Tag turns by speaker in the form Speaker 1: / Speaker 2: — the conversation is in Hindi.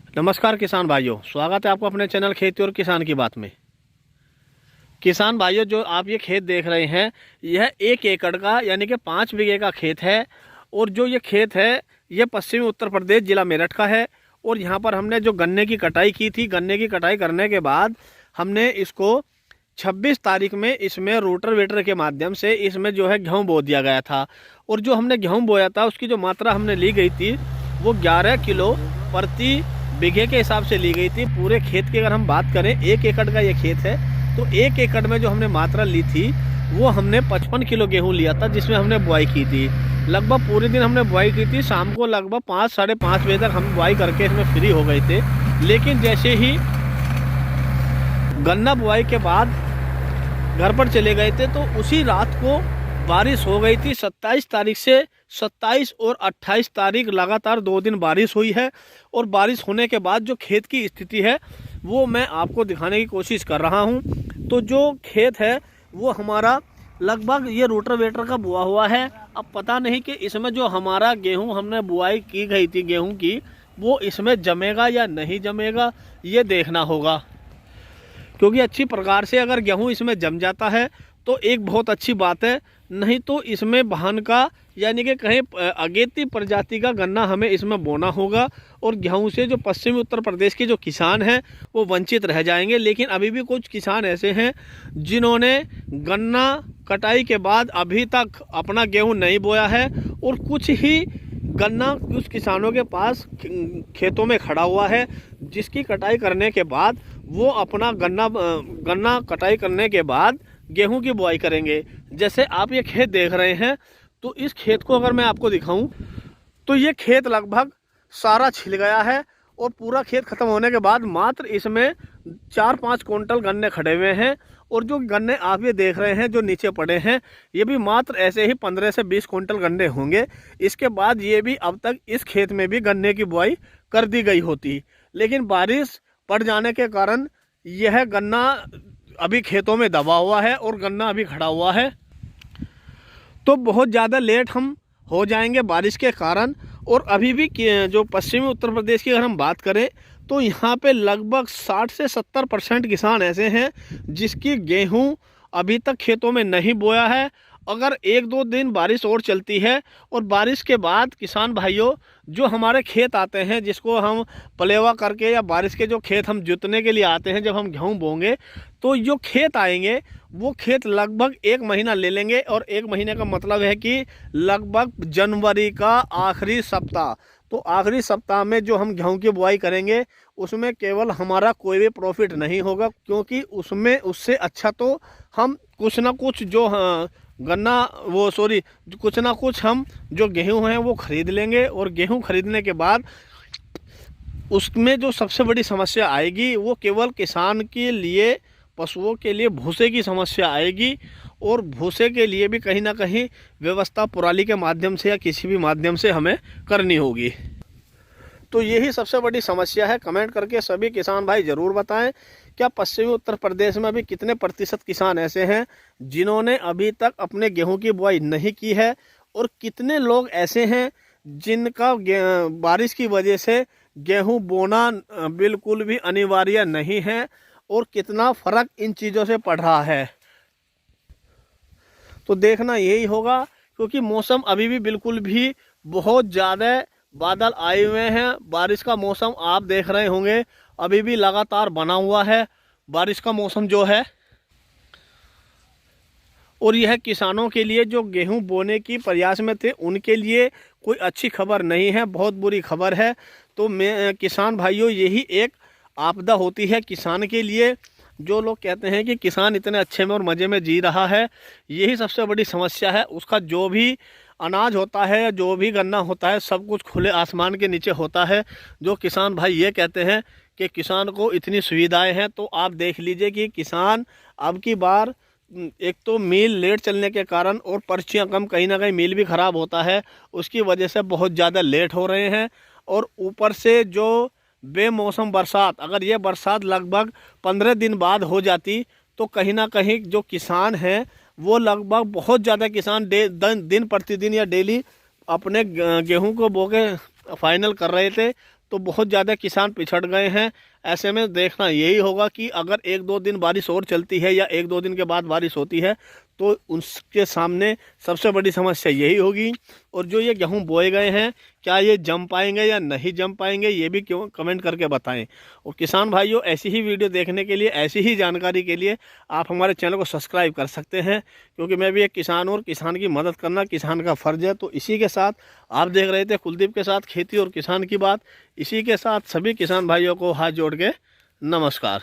Speaker 1: नमस्कार किसान भाइयों, स्वागत है आपको अपने चैनल खेती और किसान की बात में। किसान भाइयों, जो आप ये खेत देख रहे हैं, यह 1 एकड़ का यानी कि 5 बीघे का खेत है। और जो ये खेत है, ये पश्चिमी उत्तर प्रदेश जिला मेरठ का है। और यहाँ पर हमने जो गन्ने की कटाई की थी, गन्ने की कटाई करने के बाद हमने इसको 26 तारीख में इसमें रोटावेटर के माध्यम से इसमें जो है गेहूँ बो दिया गया था। और जो हमने गेहूँ बोया था, उसकी जो मात्रा हमने ली गई थी वो 11 किलो प्रति बीघे के हिसाब से ली गई थी। पूरे खेत की अगर हम बात करें, 1 एकड़ का ये खेत है, तो 1 एकड़ में जो हमने मात्रा ली थी वो हमने 55 किलो गेहूं लिया था, जिसमें हमने बुआई की थी। लगभग पूरे दिन हमने बुआई की थी। शाम को लगभग 5 साढ़े 5 बजे तक हम बुआई करके इसमें फ्री हो गए थे। लेकिन जैसे ही गन्ना बुआई के बाद घर पर चले गए थे, तो उसी रात को बारिश हो गई थी। 27 तारीख से 27 और 28 तारीख लगातार 2 दिन बारिश हुई है। और बारिश होने के बाद जो खेत की स्थिति है वो मैं आपको दिखाने की कोशिश कर रहा हूं। तो जो खेत है वो हमारा लगभग ये रोटावेटर का बुआ हुआ है। अब पता नहीं कि इसमें जो हमारा गेहूं हमने बुआई की गई थी गेहूं की, वो इसमें जमेगा या नहीं जमेगा, ये देखना होगा। क्योंकि अच्छी प्रकार से अगर गेहूं इसमें जम जाता है तो एक बहुत अच्छी बात है, नहीं तो इसमें बहन का यानी कि कहीं अगेती प्रजाति का गन्ना हमें इसमें बोना होगा। और गेहूं से जो पश्चिमी उत्तर प्रदेश के जो किसान हैं वो वंचित रह जाएंगे। लेकिन अभी भी कुछ किसान ऐसे हैं जिन्होंने गन्ना कटाई के बाद अभी तक अपना गेहूं नहीं बोया है। और कुछ ही गन्ना कुछ किसानों के पास खेतों में खड़ा हुआ है, जिसकी कटाई करने के बाद वो अपना गन्ना कटाई करने के बाद गेहूं की बुआई करेंगे। जैसे आप ये खेत देख रहे हैं, तो इस खेत को अगर मैं आपको दिखाऊं तो ये खेत लगभग सारा छिल गया है। और पूरा खेत खत्म होने के बाद मात्र इसमें 4-5 कुंटल गन्ने खड़े हुए हैं। और जो गन्ने आप ये देख रहे हैं जो नीचे पड़े हैं, ये भी मात्र ऐसे ही 15 से 20 कुंटल गन्ने होंगे। इसके बाद ये भी अब तक इस खेत में भी गन्ने की बुआई कर दी गई होती, लेकिन बारिश पड़ जाने के कारण यह गन्ना अभी खेतों में दबा हुआ है और गन्ना अभी खड़ा हुआ है। तो बहुत ज़्यादा लेट हम हो जाएंगे बारिश के कारण। और अभी भी जो पश्चिमी उत्तर प्रदेश की अगर हम बात करें, तो यहाँ पे लगभग 60 से 70% किसान ऐसे हैं जिसकी गेहूं अभी तक खेतों में नहीं बोया है। अगर 1-2 दिन बारिश और चलती है और बारिश के बाद किसान भाइयों जो हमारे खेत आते हैं, जिसको हम पलेवा करके या बारिश के जो खेत हम जोतने के लिए आते हैं, जब हम गेहूं बोंगे तो जो खेत आएंगे वो खेत लगभग 1 महीना ले लेंगे। और 1 महीने का मतलब है कि लगभग जनवरी का आखिरी सप्ताह। तो आखिरी सप्ताह में जो हम गेहूं की बुआई करेंगे उसमें केवल हमारा कोई भी प्रॉफिट नहीं होगा, क्योंकि उससे अच्छा तो हम कुछ ना कुछ जो कुछ ना कुछ हम जो गेहूं हैं वो खरीद लेंगे। और गेहूं खरीदने के बाद उसमें जो सबसे बड़ी समस्या आएगी वो केवल किसान के लिए, पशुओं के लिए भूसे की समस्या आएगी। और भूसे के लिए भी कहीं ना कहीं व्यवस्था पुराली के माध्यम से या किसी भी माध्यम से हमें करनी होगी। तो यही सबसे बड़ी समस्या है। कमेंट करके सभी किसान भाई ज़रूर बताएं, क्या पश्चिमी उत्तर प्रदेश में अभी कितने प्रतिशत किसान ऐसे हैं जिन्होंने अभी तक अपने गेहूं की बुआई नहीं की है, और कितने लोग ऐसे हैं जिनका बारिश की वजह से गेहूं बोना बिल्कुल भी अनिवार्य नहीं है, और कितना फ़र्क इन चीज़ों से पड़ रहा है। तो देखना यही होगा, क्योंकि मौसम अभी भी बिल्कुल भी बहुत ज़्यादा बादल आए हुए हैं। बारिश का मौसम आप देख रहे होंगे अभी भी लगातार बना हुआ है बारिश का मौसम जो है। और यह किसानों के लिए जो गेहूं बोने की प्रयास में थे उनके लिए कोई अच्छी खबर नहीं है, बहुत बुरी खबर है। तो मैं किसान भाइयों, यही एक आपदा होती है किसान के लिए। जो लोग कहते हैं कि किसान इतने अच्छे में और मज़े में जी रहा है, यही सबसे बड़ी समस्या है। उसका जो भी अनाज होता है, जो भी गन्ना होता है, सब कुछ खुले आसमान के नीचे होता है। जो किसान भाई ये कहते हैं कि किसान को इतनी सुविधाएं हैं, तो आप देख लीजिए कि किसान अब की बार एक तो मील लेट चलने के कारण और पर्चियां कम, कहीं ना कहीं मील भी ख़राब होता है, उसकी वजह से बहुत ज़्यादा लेट हो रहे हैं। और ऊपर से जो बेमौसम बरसात, अगर ये बरसात लगभग 15 दिन बाद हो जाती तो कहीं ना कहीं जो किसान हैं वो लगभग बहुत ज़्यादा किसान दिन प्रतिदिन या डेली अपने गेहूं को बो के फाइनल कर रहे थे। तो बहुत ज़्यादा किसान पिछड़ गए हैं। ऐसे में देखना यही होगा कि अगर 1-2 दिन बारिश और चलती है या 1-2 दिन के बाद बारिश होती है तो उसके सामने सबसे बड़ी समस्या यही होगी। और जो ये गेहूं बोए गए हैं, क्या ये जम पाएंगे या नहीं जम पाएंगे, ये भी क्यों कमेंट करके बताएं। और किसान भाइयों, ऐसी ही वीडियो देखने के लिए, ऐसी ही जानकारी के लिए आप हमारे चैनल को सब्सक्राइब कर सकते हैं, क्योंकि मैं भी एक किसान हूँ और किसान की मदद करना किसान का फ़र्ज़ है। तो इसी के साथ आप देख रहे थे कुलदीप के साथ खेती और किसान की बात। इसी के साथ सभी किसान भाइयों को हाथ जोड़ के नमस्कार।